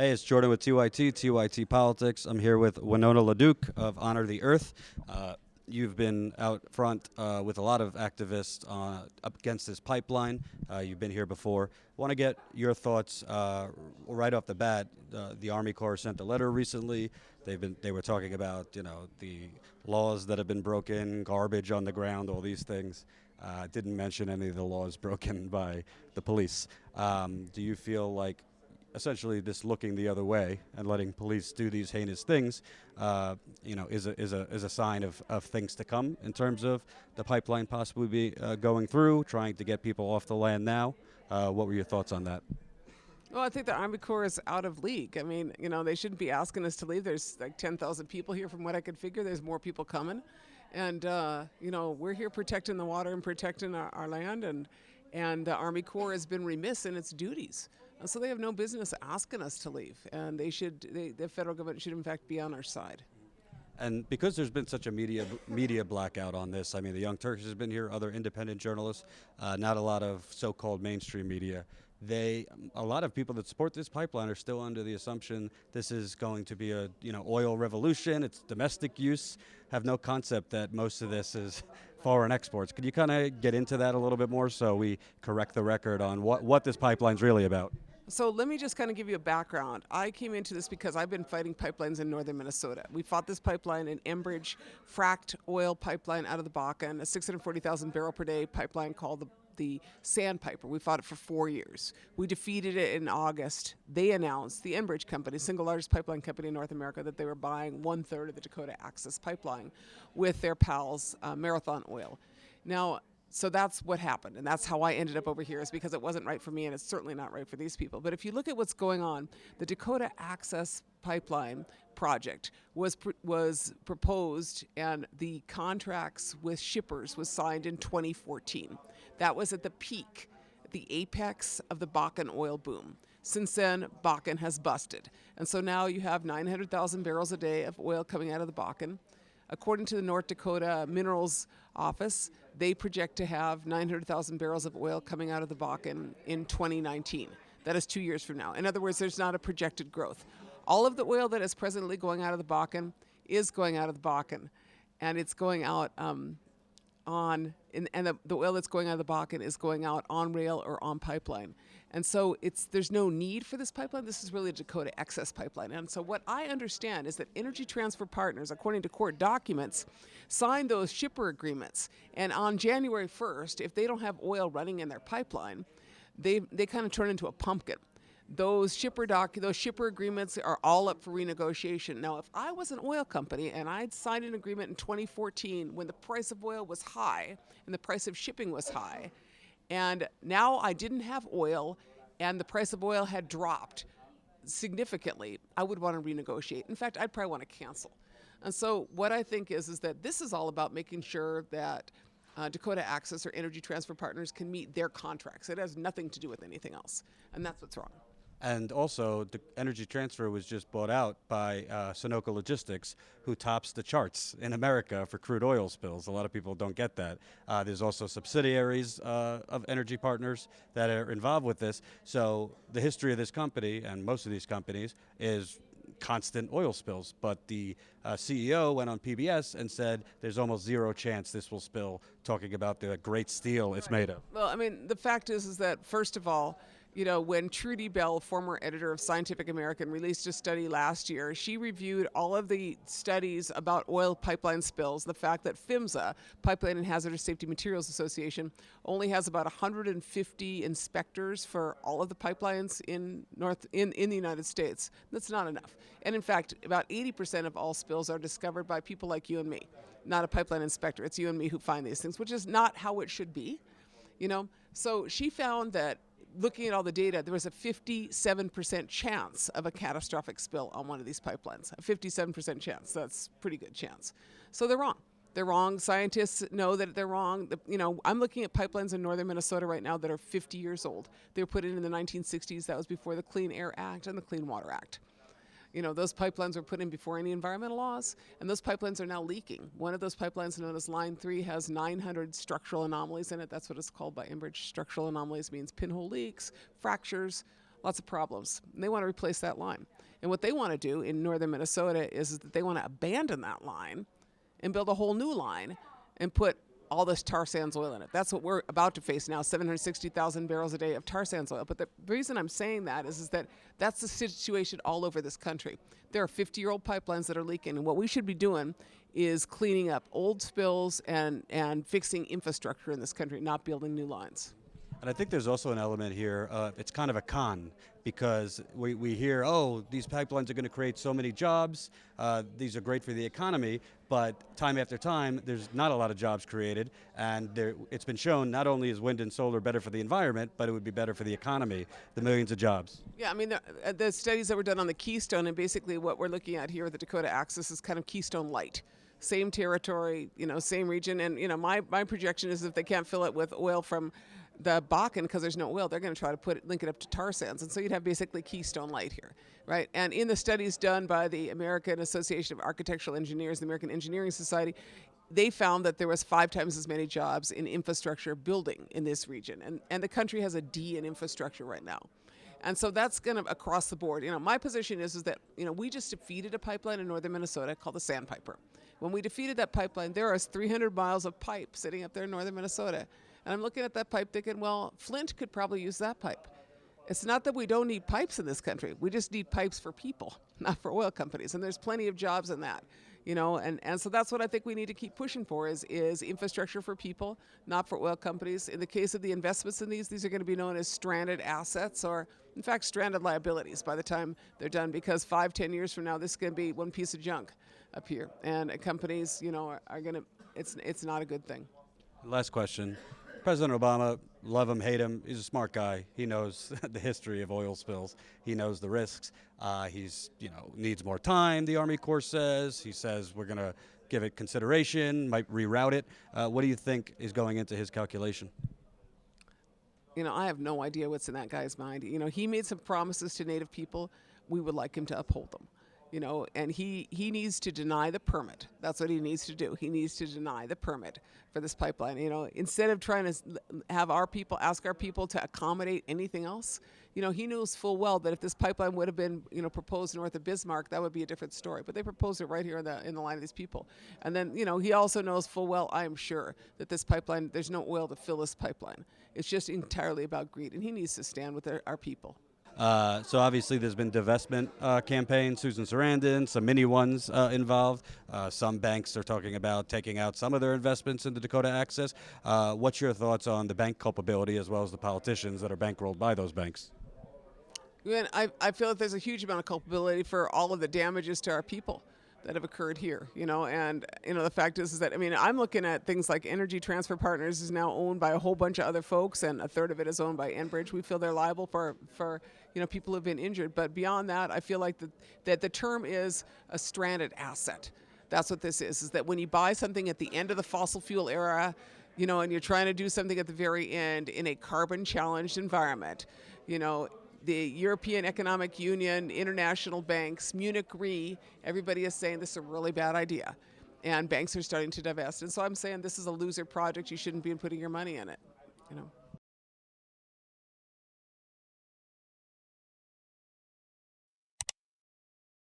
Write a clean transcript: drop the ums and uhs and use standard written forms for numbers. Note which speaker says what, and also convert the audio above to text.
Speaker 1: Hey, it's Jordan with TYT Politics. I'm here with Winona LaDuke of Honor the Earth. You've been out front with a lot of activists up against this pipeline. You've been here before. Want to get your thoughts right off the bat. The Army Corps sent a letter recently. They were talking about the laws that have been broken, garbage on the ground, all these things. Didn't mention any of the laws broken by the police. Do you feel like essentially this looking the other way and letting police do these heinous things, is a sign of things to come in terms of the pipeline possibly be going through, trying to get people off the land now? What were your thoughts on that?
Speaker 2: Well, I think the Army Corps is out of league. I mean, they shouldn't be asking us to leave. There's like 10,000 people here from what I could figure. There's more people coming. And, we're here protecting the water and protecting our land. And the Army Corps has been remiss in its duties. So they have no business asking us to leave. And the federal government should, in fact, be on our side.
Speaker 1: And because there's been such a media blackout on this, I mean, the Young Turks has been here, other independent journalists, not a lot of so-called mainstream media. A lot of people that support this pipeline are still under the assumption this is going to be a oil revolution. It's domestic use. Have no concept that most of this is foreign exports. Could you kind of get into that a little bit more so we correct the record on what this pipeline's really about?
Speaker 2: So let me just kind of give you a background. I came into this because I've been fighting pipelines in northern Minnesota. We fought this pipeline, an Enbridge fracked oil pipeline out of the Bakken, a 640,000 barrel per day pipeline called the Sandpiper. We fought it for 4 years. We defeated it in August. They announced, the Enbridge company, single largest pipeline company in North America, that they were buying 1/3 of the Dakota Access Pipeline with their pals, Marathon Oil. Now, so that's what happened, and that's how I ended up over here, is because it wasn't right for me, and it's certainly not right for these people. But if you look at what's going on, the Dakota Access Pipeline project was proposed, and the contracts with shippers was signed in 2014. That was at the peak, the apex of the Bakken oil boom. Since then, Bakken has busted. And so now you have 900,000 barrels a day of oil coming out of the Bakken. According to the North Dakota Minerals Office, they project to have 900,000 barrels of oil coming out of the Bakken in 2019. That is 2 years from now. In other words, there's not a projected growth. All of the oil that is presently going out of the Bakken is going out of the Bakken, and it's going out the oil that's going out of the Bakken is going out on rail or on pipeline. And so there's no need for this pipeline. This is really a Dakota Access Pipeline. And so what I understand is that Energy Transfer Partners, according to court documents, signed those shipper agreements. And on January 1st, if they don't have oil running in their pipeline, they kind of turn into a pumpkin. Those shipper agreements are all up for renegotiation. Now, if I was an oil company and I'd signed an agreement in 2014 when the price of oil was high and the price of shipping was high, and now I didn't have oil and the price of oil had dropped significantly, I would want to renegotiate. In fact, I'd probably want to cancel. And so what I think is that this is all about making sure that Dakota Access or Energy Transfer Partners can meet their contracts. It has nothing to do with anything else. And that's what's wrong.
Speaker 1: And also, the Energy Transfer was just bought out by Sunoco Logistics, who tops the charts in America for crude oil spills. A lot of people don't get that. There's also subsidiaries of Energy Partners that are involved with this. So the history of this company, and most of these companies, is constant oil spills. But the CEO went on PBS and said there's almost zero chance this will spill, talking about the great steel it's made of.
Speaker 2: Well, I mean, the fact is that, first of all, when Trudy Bell, former editor of Scientific American, released a study last year, she reviewed all of the studies about oil pipeline spills, the fact that PHMSA, Pipeline and Hazardous Safety Materials Association, only has about 150 inspectors for all of the pipelines in the United States. That's not enough. And in fact, about 80% of all spills are discovered by people like you and me, not a pipeline inspector. It's you and me who find these things, which is not how it should be. So she found that, looking at all the data, there was a 57% chance of a catastrophic spill on one of these pipelines. A 57% chance. That's a pretty good chance. So they're wrong. They're wrong. Scientists know that they're wrong. I'm looking at pipelines in northern Minnesota right now that are 50 years old. They were put in the 1960s. That was before the Clean Air Act and the Clean Water Act. Those pipelines were put in before any environmental laws, and those pipelines are now leaking. One of those pipelines, known as Line 3, has 900 structural anomalies in it. That's what it's called by Enbridge. Structural anomalies means pinhole leaks, fractures, lots of problems. And they want to replace that line. And what they want to do in northern Minnesota is that they want to abandon that line and build a whole new line and put all this tar sands oil in it. That's what we're about to face now, 760,000 barrels a day of tar sands oil. But the reason I'm saying that is that that's the situation all over this country. There are 50-year-old pipelines that are leaking, and what we should be doing is cleaning up old spills and fixing infrastructure in this country, not building new lines.
Speaker 1: And I think there's also an element here, it's kind of a con, because we hear, oh, these pipelines are going to create so many jobs, these are great for the economy, but time after time, there's not a lot of jobs created, and it's been shown not only is wind and solar better for the environment, but it would be better for the economy, the millions of jobs.
Speaker 2: Yeah, I mean, the studies that were done on the Keystone, and basically what we're looking at here with the Dakota Access is kind of Keystone Light. Same territory, same region, and my projection is if they can't fill it with oil from the Bakken because there's no oil, they're going to try to link it up to tar sands, and so you'd have basically Keystone Light here, right? And in the studies done by the American Association of Architectural Engineers, the American Engineering Society, they found that there was 5 times as many jobs in infrastructure building in this region, and the country has a D in infrastructure right now. And so that's kind of across the board. My position is that we just defeated a pipeline in northern Minnesota called the Sandpiper. When we defeated that pipeline, there was 300 miles of pipe sitting up there in northern Minnesota. And I'm looking at that pipe thinking, well, Flint could probably use that pipe. It's not that we don't need pipes in this country. We just need pipes for people, not for oil companies. And there's plenty of jobs in that, and so that's what I think we need to keep pushing for is infrastructure for people, not for oil companies. In the case of the investments in these are going to be known as stranded assets or, in fact, stranded liabilities by the time they're done, because 5-10 years from now, this is going to be one piece of junk up here. And companies, are going to, it's not a good thing.
Speaker 1: Last question. President Obama, love him, hate him, he's a smart guy. He knows the history of oil spills. He knows the risks. He's, needs more time, the Army Corps says. He says we're going to give it consideration, might reroute it. What do you think is going into his calculation?
Speaker 2: I have no idea what's in that guy's mind. He made some promises to Native people. We would like him to uphold them. And he needs to deny the permit. That's what he needs to do. He needs to deny the permit for this pipeline. Instead of trying to have ask our people to accommodate anything else, he knows full well that if this pipeline would have been, proposed north of Bismarck, that would be a different story. But they proposed it right here in the line of these people. And then, he also knows full well, I am sure, that this pipeline, there's no oil to fill this pipeline. It's just entirely about greed, and he needs to stand with our people.
Speaker 1: So obviously there's been divestment campaigns, Susan Sarandon, some mini ones involved. Some banks are talking about taking out some of their investments in the Dakota Access. What's your thoughts on the bank culpability as well as the politicians that are bankrolled by those banks?
Speaker 2: I feel that there's a huge amount of culpability for all of the damages to our people that have occurred here, and the fact is that I'm looking at things like Energy Transfer Partners is now owned by a whole bunch of other folks, and a third of it is owned by Enbridge. We feel they're liable for people who've been injured, but beyond that, I feel like that the term is a stranded asset. That's what this is that when you buy something at the end of the fossil fuel era, and you're trying to do something at the very end in a carbon challenged environment, the European Economic Union, international banks, Munich Re, everybody is saying this is a really bad idea. And banks are starting to divest. And so I'm saying this is a loser project. You shouldn't be putting your money in it.